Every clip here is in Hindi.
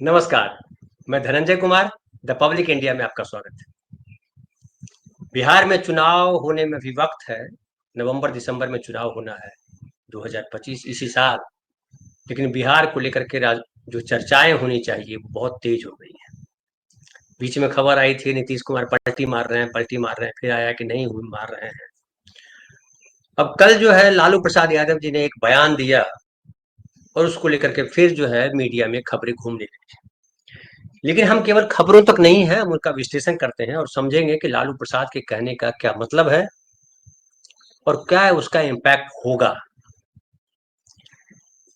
नमस्कार। मैं Dhananjay Kumar, the public India में आपका स्वागत है। बिहार में चुनाव होने में भी वक्त है। नवंबर दिसंबर में चुनाव होना है 2025 इसी साल। लेकिन बिहार को लेकर के जो चर्चाएं होनी चाहिए वो बहुत तेज हो गई हैं। बीच में खबर आई थी नीतीश कुमार पलटी मार रहे हैं, पलटी मार रहे हैं, फिर आया कि नहीं हुई मार रहे हैं। अब कल जो है लालू प्रसाद यादव जी ने एक बयान दिया और उसको लेकर के फिर जो है मीडिया में खबरें घूमने लगी। लेकिन हम केवल खबरों तक नहीं है, हम उनका विश्लेषण करते हैं और समझेंगे कि लालू प्रसाद के कहने का क्या मतलब है और क्या उसका इम्पैक्ट होगा।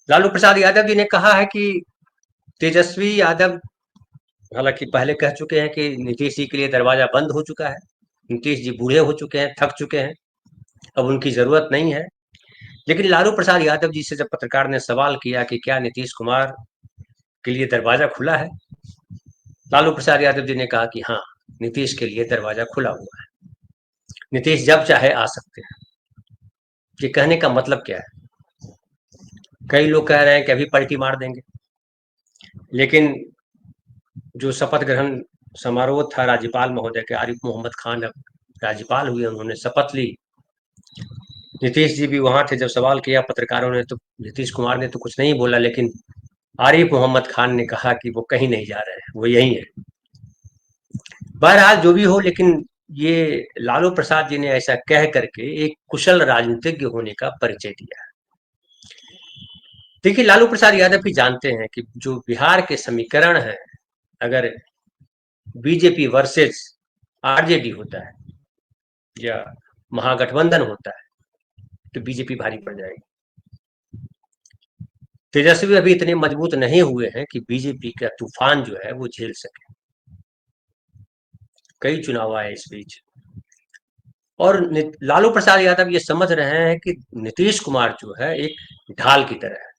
लालू प्रसाद यादव जी ने कहा है कि तेजस्वी यादव हालांकि पहले कह चुके हैं कि नीतीश जी के लिए दरवाजा बंद हो चुका है। नीतीश जी बूढ़े हो चुके हैं, थक चुके हैं, अब उनकी जरूरत नहीं है। लेकिन लालू प्रसाद यादव जी से जब पत्रकार ने सवाल किया कि क्या नीतीश कुमार के लिए दरवाजा खुला है, लालू प्रसाद यादव जी ने कहा कि हाँ, नीतीश के लिए दरवाजा खुला हुआ है, नीतीश जब चाहे आ सकते हैं। ये कहने का मतलब क्या है? कई लोग कह रहे हैं कि अभी पलटी मार देंगे, लेकिन जो शपथ ग्रहण समारोह था राज्यपाल महोदय के, आरिफ मोहम्मद खान अब राज्यपाल हुए, उन्होंने शपथ ली। नीतीश जी भी वहां थे जब सवाल किया पत्रकारों ने, तो नीतीश कुमार ने तो कुछ नहीं बोला, लेकिन आरिफ मोहम्मद खान ने कहा कि वो कहीं नहीं जा रहे हैं, वो यही है। बहरहाल जो भी हो, लेकिन ये लालू प्रसाद जी ने ऐसा कह करके एक कुशल राजनीतिज्ञ होने का परिचय दिया है। देखिए, लालू प्रसाद यादव भी जानते हैं कि जो बिहार के समीकरण है, अगर बीजेपी वर्सेस आरजेडी होता है या महागठबंधन होता है तो बीजेपी भारी पड़ जाएगी। तेजस्वी अभी इतने मजबूत नहीं हुए हैं कि बीजेपी का तूफान जो है वो झेल सके। कई चुनाव आए इस बीच, और लालू प्रसाद यादव ये समझ रहे हैं कि नीतीश कुमार जो है एक ढाल की तरह है,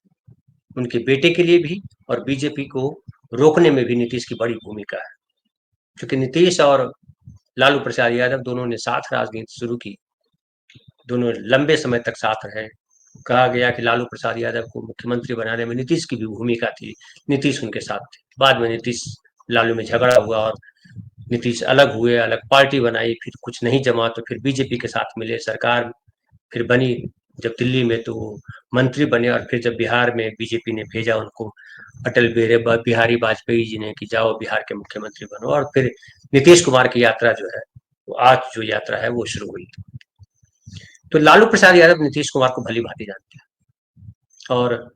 उनके बेटे के लिए भी और बीजेपी को रोकने में भी नीतीश की बड़ी भूमिका है। क्योंकि नीतीश और लालू प्रसाद यादव दोनों ने साथ राजनीति शुरू की, दोनों लंबे समय तक साथ रहे। कहा गया कि लालू प्रसाद यादव को मुख्यमंत्री बनाने में नीतीश की भी भूमिका थी, नीतीश उनके साथ थे। बाद में नीतीश लालू में झगड़ा हुआ और नीतीश अलग हुए, अलग पार्टी बनाई, फिर कुछ नहीं जमा तो फिर बीजेपी के साथ मिले, सरकार फिर बनी। जब दिल्ली में तो मंत्री बने, और फिर जब बिहार में बीजेपी ने भेजा उनको अटल बिहारी वाजपेयी जी ने कि जाओ बिहार के मुख्यमंत्री बनो, और फिर नीतीश कुमार की यात्रा जो है वो आज जो यात्रा है वो शुरू हुई। तो लालू प्रसाद यादव नीतीश कुमार को भली भांति जानते हैं। और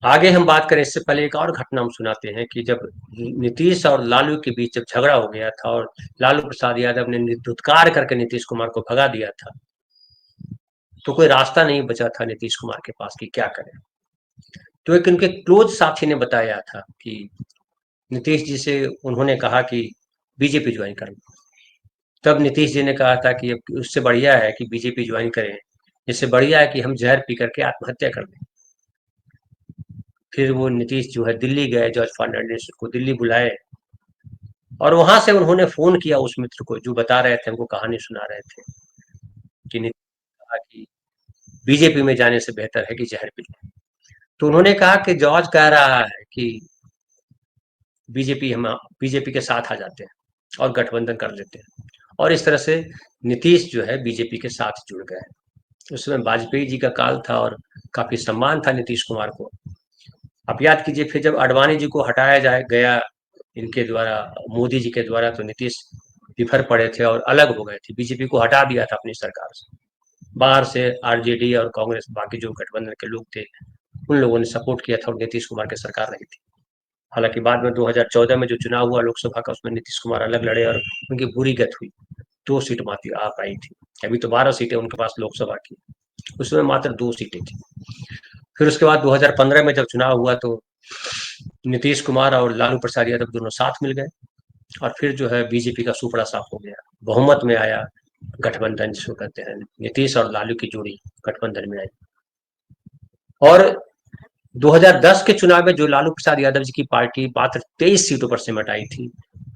आगे हम बात करें इससे पहले एक और घटना हम सुनाते हैं कि जब नीतीश और लालू के बीच जब झगड़ा हो गया था और लालू प्रसाद यादव ने धुतकार करके नीतीश कुमार को भगा दिया था, तो कोई रास्ता नहीं बचा था नीतीश कुमार के पास कि क्या करें। तो एक उनके क्लोज साथी ने बताया था कि नीतीश जी से उन्होंने कहा कि बीजेपी ज्वाइन कर लो। तब नीतीश जी ने कहा था कि अब उससे बढ़िया है कि बीजेपी ज्वाइन करें, इससे बढ़िया है कि हम जहर पी करके आत्महत्या कर लें। फिर वो नीतीश जो है दिल्ली गए, जॉर्ज फर्नांडिस को दिल्ली बुलाए, और वहां से उन्होंने फोन किया उस मित्र को जो बता रहे थे, हमको कहानी सुना रहे थे कि नीतीश ने कहा कि बीजेपी में जाने से बेहतर है कि जहर पी लें। तो उन्होंने कहा कि जॉर्ज कह रहा है कि बीजेपी हम बीजेपी के साथ आ जाते हैं और गठबंधन कर लेते हैं, और इस तरह से नीतीश जो है बीजेपी के साथ जुड़ गए। उस समय वाजपेयी जी का काल था और काफी सम्मान था नीतीश कुमार को। आप याद कीजिए, फिर जब आडवाणी जी को हटाया जाए गया इनके द्वारा, मोदी जी के द्वारा, तो नीतीश बिफर पड़े थे और अलग हो गए थे, बीजेपी को हटा दिया था अपनी सरकार से। बाहर से आरजेडी और कांग्रेस, बाकी जो गठबंधन के लोग थे, उन लोगों ने सपोर्ट किया था और नीतीश कुमार की सरकार रही थी। हालांकि बाद में 2014 में जो चुनाव हुआ लोकसभा का, उसमें नीतीश कुमार अलग लड़े और उनकी बुरी गत हुई, 2 सीट मात्र आ पाई थी। अभी तो 12 सीटें उनके पास लोकसभा की, उसमें मात्र 2 सीटें थी। फिर उसके बाद 2015 में जब चुनाव हुआ तो नीतीश कुमार और लालू प्रसाद यादव दोनों साथ मिल गए, और फिर जो है बीजेपी का सुपड़ा साफ हो गया, बहुमत में आया गठबंधन जिसको कहते हैं, नीतीश और लालू की जोड़ी गठबंधन में आई। और 2010 के चुनाव में जो लालू प्रसाद यादव जी की पार्टी मात्र 23 सीटों पर सिमट आई थी,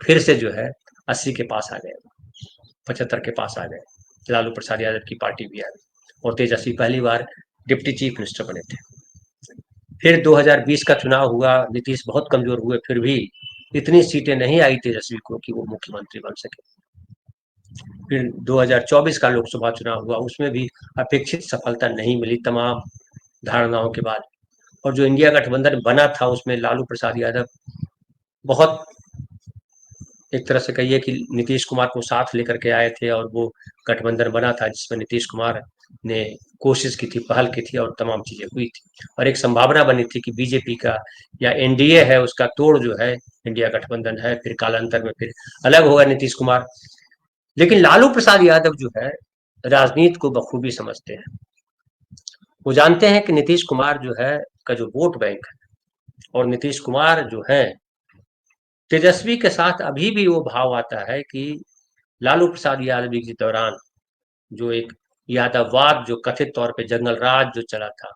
फिर से जो है 80 के पास आ गए, 75 के पास आ गए, लालू प्रसाद यादव की पार्टी भी आ गई और तेजस्वी पहली बार डिप्टी चीफ मिनिस्टर बने थे। फिर 2020 का चुनाव हुआ, नीतीश बहुत कमजोर हुए, फिर भी इतनी सीटें नहीं आई तेजस्वी को कि वो मुख्यमंत्री बन सके। फिर 2024 का लोकसभा चुनाव हुआ, उसमें भी अपेक्षित सफलता नहीं मिली तमाम धारणाओं के बाद। और जो इंडिया गठबंधन बना था उसमें लालू प्रसाद यादव बहुत, एक तरह से कहिए कि नीतीश कुमार को साथ लेकर के आए थे, और वो गठबंधन बना था जिसमें नीतीश कुमार ने कोशिश की थी, पहल की थी, और तमाम चीजें हुई थी। और एक संभावना बनी थी कि बीजेपी का या एनडीए है उसका तोड़ जो है इंडिया गठबंधन है, फिर कालांतर में फिर अलग होगा नीतीश कुमार। लेकिन लालू प्रसाद यादव जो है राजनीति को बखूबी समझते हैं। वो जानते हैं कि नीतीश कुमार जो है का जो वोट बैंक है, और नीतीश कुमार जो है तेजस्वी के साथ अभी भी वो भाव आता है कि लालू प्रसाद यादव के दौरान जो एक यादववाद जो कथित तौर पे जंगल राज जो चला था,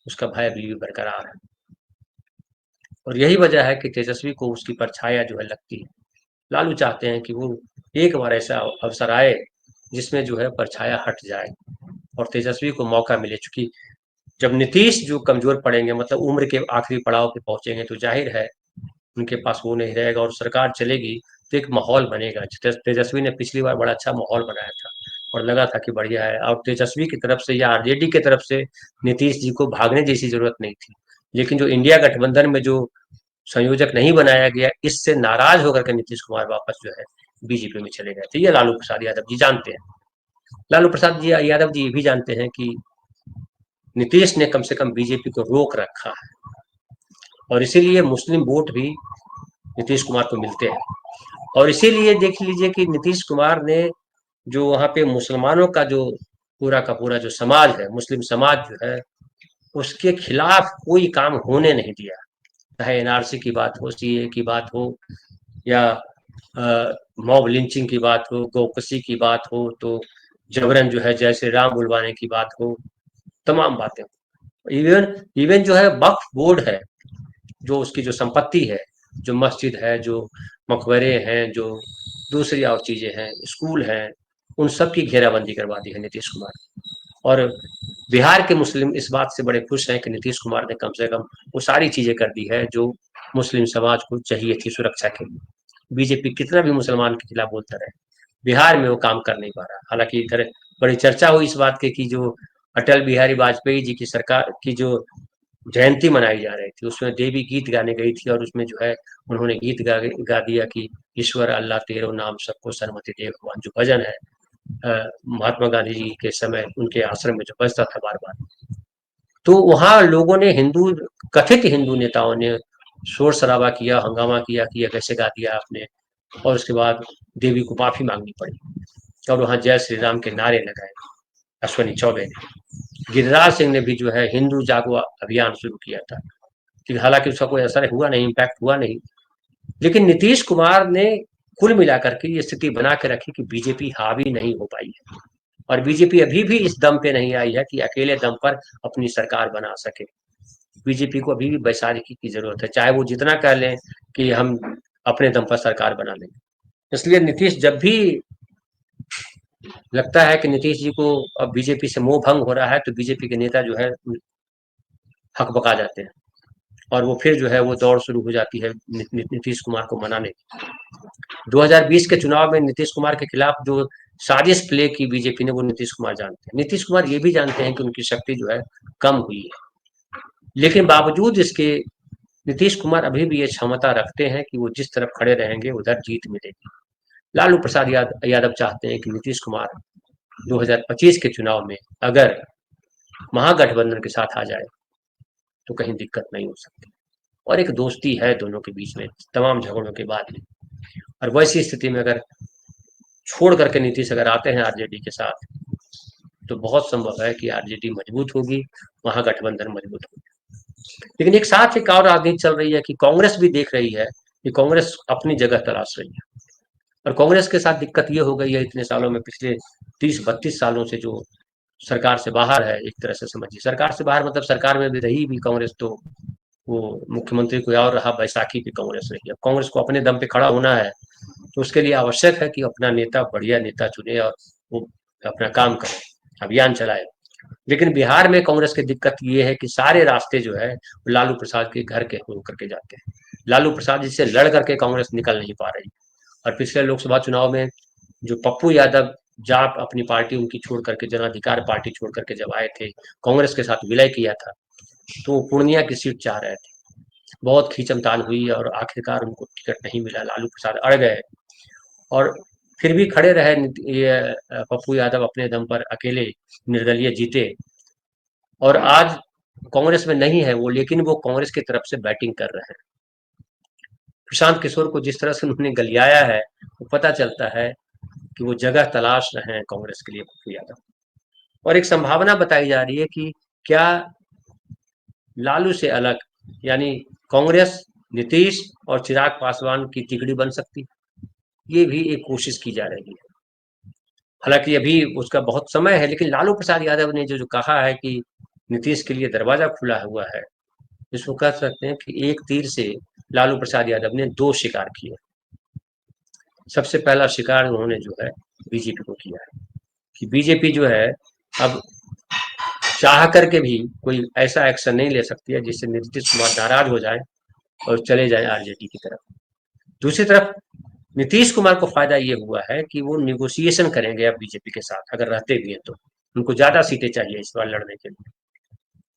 उसका भय अभी भी बरकरार है। और यही वजह है कि तेजस्वी को उसकी परछाया जो है लगती है। लालू चाहते हैं कि वो एक बार ऐसा अवसर आए जिसमें जो है परछाया हट जाए और तेजस्वी को मौका मिले। चूंकि जब नीतीश जो कमजोर पड़ेंगे, मतलब उम्र के आखिरी पड़ाव पे पहुंचेंगे, तो जाहिर है उनके पास वो नहीं रहेगा और सरकार चलेगी तो एक माहौल बनेगा। तेजस्वी ने पिछली बार बड़ा अच्छा माहौल बनाया था और लगा था कि बढ़िया है, और तेजस्वी की तरफ से या आरजेडी की तरफ से नीतीश जी को भागने जैसी जरूरत नहीं थी। लेकिन जो इंडिया गठबंधन में जो संयोजक नहीं बनाया गया, इससे नाराज होकर के नीतीश कुमार वापस जो है बीजेपी में चले गए थे। ये लालू प्रसाद यादव जी जानते हैं। लालू प्रसाद जी यादव जी ये भी जानते हैं कि नीतीश ने कम से कम बीजेपी को रोक रखा है, और इसीलिए मुस्लिम वोट भी नीतीश कुमार को मिलते हैं। और इसीलिए देख लीजिए कि नीतीश कुमार ने जो वहाँ पे मुसलमानों का जो पूरा का पूरा जो समाज है, मुस्लिम समाज जो है, उसके खिलाफ कोई काम होने नहीं दिया। चाहे एनआरसी की बात हो, सीए की बात हो, या मॉब लिंचिंग की बात हो, गौकसी की बात हो, तो जबरन जो है जय श्री राम बुलवाने की बात हो, तमाम बातें। इवन इवन जो है वक्फ बोर्ड है, जो उसकी जो संपत्ति है, जो मस्जिद है, जो मकबरे हैं, जो दूसरी और चीजें हैं, स्कूल हैं, उन सब की घेराबंदी करवा दी है नीतीश कुमार। और बिहार के मुस्लिम इस बात से बड़े खुश हैं कि नीतीश कुमार ने कम से कम वो सारी चीजें कर दी है जो मुस्लिम समाज को चाहिए थी सुरक्षा के लिए। बीजेपी कितना भी मुसलमान के खिलाफ बोलता रहे, बिहार में वो काम कर नहीं पा रहा। हालांकि इधर बड़ी चर्चा हुई इस बात की कि जो अटल बिहारी वाजपेयी जी की सरकार की जो जयंती मनाई जा रही थी, उसमें देवी गीत गाने गई थी, और उसमें जो है उन्होंने गीत गा दिया कि ईश्वर अल्लाह तेरो नाम सबको सन्मति दे भगवान, जो भजन है महात्मा गांधी जी के समय उनके आश्रम में जो बजता था बार बार। तो वहां लोगों ने, हिंदू कथित हिंदू नेताओं ने शोर शराबा किया, हंगामा किया कि यह कैसे गा दिया आपने, और उसके बाद देवी को माफी मांगनी पड़ी, और वहां जय श्री राम के नारे लगाए अश्वनी चौबे ने। गिरिराज सिंह ने भी जो है हिंदू जागो अभियान शुरू किया था, कि हालांकि उसका कोई असर हुआ नहीं, इम्पैक्ट हुआ नहीं। लेकिन नीतीश कुमार ने कुल मिलाकर के ये स्थिति बना के रखी कि बीजेपी हावी नहीं हो पाई है, और बीजेपी अभी भी इस दम पे नहीं आई है कि अकेले दम पर अपनी सरकार बना सके। बीजेपी को अभी भी वैसारिकी की जरूरत है, चाहे वो जितना कह लें कि हम अपने दम पर सरकार बना लेंगे। इसलिए नीतीश, जब भी लगता है कि नीतीश जी को अब बीजेपी से मोह भंग हो रहा है, तो बीजेपी के नेता जो है हकबका जाते हैं, और वो फिर जो है वो दौड़ शुरू हो जाती है नीतीश कुमार को मनाने की। 2020 के चुनाव में नीतीश कुमार के खिलाफ जो साजिश प्ले की बीजेपी ने, वो नीतीश कुमार जानते हैं। नीतीश कुमार ये भी जानते हैं कि उनकी शक्ति जो है कम हुई है, लेकिन बावजूद इसके नीतीश कुमार अभी भी ये क्षमता रखते हैं कि वो जिस तरफ खड़े रहेंगे उधर जीत मिलेगी। लालू प्रसाद यादव चाहते हैं कि नीतीश कुमार 2025 के चुनाव में अगर महागठबंधन के साथ आ जाए तो कहीं दिक्कत नहीं हो सकती, और एक दोस्ती है दोनों के बीच में तमाम झगड़ों के बाद में। और वैसी स्थिति में अगर छोड़ करके नीतीश अगर आते हैं आरजेडी के साथ, तो बहुत संभव है कि आरजेडी मजबूत होगी, महागठबंधन मजबूत होगी। लेकिन एक साथ एक और राजनीति चल रही है कि कांग्रेस भी देख रही है कि कांग्रेस अपनी जगह तलाश रही है, और कांग्रेस के साथ दिक्कत ये हो गई है इतने सालों में, पिछले 30-32 सालों से जो सरकार से बाहर है, एक तरह से समझिए सरकार से बाहर, मतलब सरकार में भी रही भी कांग्रेस, तो वो मुख्यमंत्री कोई और रहा, बैसाखी भी कांग्रेस रही। अब कांग्रेस को अपने दम पे खड़ा होना है, तो उसके लिए आवश्यक है कि अपना नेता, बढ़िया नेता चुने और वो अपना काम करे, अभियान चलाए। लेकिन बिहार में कांग्रेस की दिक्कत ये है कि सारे रास्ते जो है लालू प्रसाद के घर के होकर के जाते हैं। लालू प्रसाद जी से लड़ करके कांग्रेस निकल नहीं पा रही। और पिछले लोकसभा चुनाव में जो पप्पू यादव जाप अपनी पार्टी उनकी छोड़ करके, जन अधिकार पार्टी छोड़ करके जब आए थे, कांग्रेस के साथ विलय किया था, तो वो पूर्णिया की सीट चाह रहे थे। बहुत खींचमतान हुई और आखिरकार उनको टिकट नहीं मिला, लालू प्रसाद अड़ गए। और फिर भी खड़े रहे ये पप्पू यादव अपने दम पर अकेले निर्दलीय जीते। और आज कांग्रेस में नहीं है वो, लेकिन वो कांग्रेस की तरफ से बैटिंग कर रहे हैं। प्रशांत किशोर को जिस तरह से उन्होंने गलियाया है, वो पता चलता है कि वो जगह तलाश रहे हैं कांग्रेस के लिए पप्पू यादव। और एक संभावना बताई जा रही है कि क्या लालू से अलग, यानी कांग्रेस नीतीश और चिराग पासवान की तिगड़ी बन सकती है। ये भी एक कोशिश की जा रही है। हालांकि अभी उसका बहुत समय है, लेकिन लालू प्रसाद यादव ने जो कहा है कि नीतीश के लिए दरवाजा खुला हुआ है, इसको कह सकते हैं कि एक तीर से लालू प्रसाद यादव ने दो शिकार किए। सबसे पहला शिकार उन्होंने जो है बीजेपी को किया है कि बीजेपी जो है अब चाह करके भी कोई ऐसा एक्शन नहीं ले सकती है जिससे नीतीश कुमार नाराज हो जाए और चले जाए आरजेडी की तरफ। दूसरी तरफ नीतीश कुमार को फायदा ये हुआ है कि वो निगोशिएशन करेंगे अब बीजेपी के साथ, अगर रहते भी हैं तो। उनको ज्यादा सीटें चाहिए इस बार लड़ने के लिए,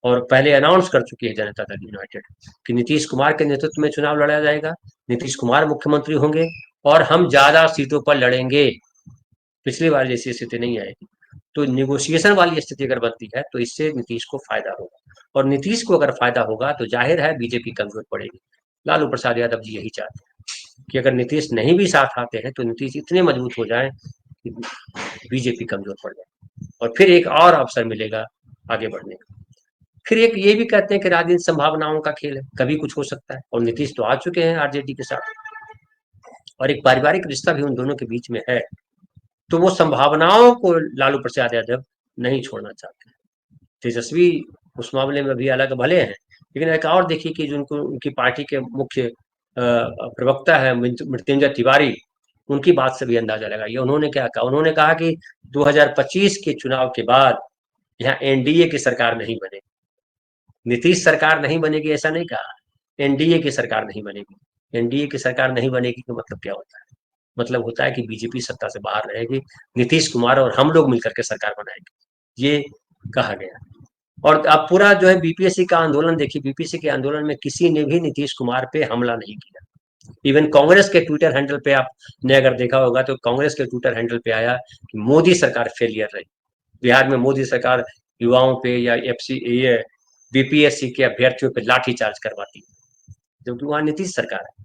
और पहले अनाउंस कर चुकी है जनता दल यूनाइटेड कि नीतीश कुमार के नेतृत्व में चुनाव लड़ा जाएगा, नीतीश कुमार मुख्यमंत्री होंगे और हम ज्यादा सीटों पर लड़ेंगे। पिछली बार जैसी स्थिति नहीं आएगी। तो निगोशिएशन वाली स्थिति अगर बनती है तो इससे नीतीश को फायदा होगा, और नीतीश को अगर फायदा होगा तो जाहिर है बीजेपी कमजोर पड़ेगी। लालू प्रसाद यादव जी यही चाहते हैं कि अगर नीतीश नहीं भी साथ आते हैं तो नीतीश इतने मजबूत हो जाए कि बीजेपी कमजोर पड़ जाए, और फिर एक और अवसर मिलेगा आगे बढ़ने का। फिर एक ये भी कहते हैं कि राजनीति संभावनाओं का खेल है, कभी कुछ हो सकता है, और नीतीश तो आ चुके हैं आरजेडी के साथ, और एक पारिवारिक रिश्ता भी उन दोनों के बीच में है। तो वो संभावनाओं को लालू प्रसाद यादव नहीं छोड़ना चाहते हैं। तेजस्वी उस मामले में भी अलग भले हैं, लेकिन एक और देखिए कि जो उनको उनकी पार्टी के मुख्य प्रवक्ता है मृत्युंजय तिवारी, उनकी बात से भी अंदाजा लगाइए उन्होंने क्या कहा। उन्होंने कहा कि 2025 के चुनाव के बाद यहाँ एनडीए की सरकार नहीं बनेगी, नीतीश सरकार नहीं बनेगी ऐसा नहीं कहा, एनडीए की सरकार नहीं बनेगी। एनडीए की सरकार नहीं बनेगी तो मतलब क्या होता है? मतलब होता है कि बीजेपी सत्ता से बाहर रहेगी, नीतीश कुमार और हम लोग मिलकर के सरकार बनाएंगे, ये कहा गया। और अब पूरा जो है बीपीएससी का आंदोलन देखिए, बीपीएससी के आंदोलन में किसी ने भी नीतीश कुमार पे हमला नहीं किया। इवन कांग्रेस के ट्विटर हैंडल पे आपने अगर देखा होगा तो कांग्रेस के ट्विटर हैंडल पे आया कि मोदी सरकार फेलियर रही, बिहार में मोदी सरकार युवाओं पे या एफसी ये बीपीएससी के अभ्यर्थियों पे लाठीचार्ज करवाती है, जबकि वहां नीतीश सरकार है।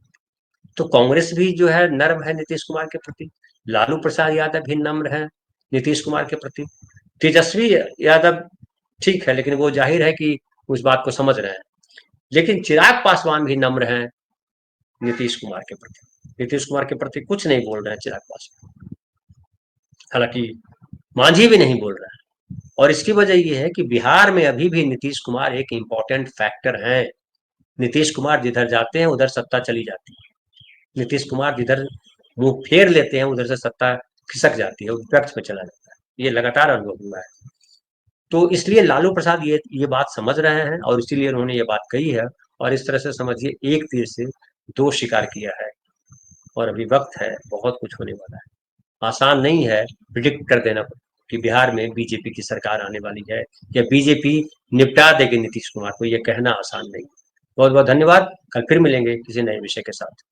तो कांग्रेस भी जो है नर्म है नीतीश कुमार के प्रति, लालू प्रसाद यादव भी नम्र है नीतीश कुमार के प्रति, तेजस्वी यादव ठीक है, लेकिन वो जाहिर है कि उस बात को समझ रहे हैं। लेकिन चिराग पासवान भी नम्र हैं नीतीश कुमार के प्रति, नीतीश कुमार के प्रति कुछ नहीं बोल रहे हैं चिराग पासवान, हालांकि मांझी भी नहीं बोल रहा है। और इसकी वजह यह है कि बिहार में अभी भी नीतीश कुमार एक इंपॉर्टेंट फैक्टर है। नीतीश कुमार जिधर जाते हैं उधर सत्ता चली जाती है, नीतीश कुमार जिधर मुंह फेर लेते हैं उधर से सत्ता खिसक जाती है, विपक्ष में चला जाता है। ये लगातार अनुभव हुआ है। तो इसलिए लालू प्रसाद ये बात समझ रहे हैं और इसीलिए उन्होंने ये बात कही है। और इस तरह से समझिए एक तीर से दो शिकार किया है, और अभी वक्त है, बहुत कुछ होने वाला है। आसान नहीं है प्रिडिक्ट कर देना कि बिहार में बीजेपी की सरकार आने वाली है या बीजेपी निपटा देगी नीतीश कुमार को, ये कहना आसान नहीं। बहुत बहुत धन्यवाद, कल फिर मिलेंगे किसी नए विषय के साथ।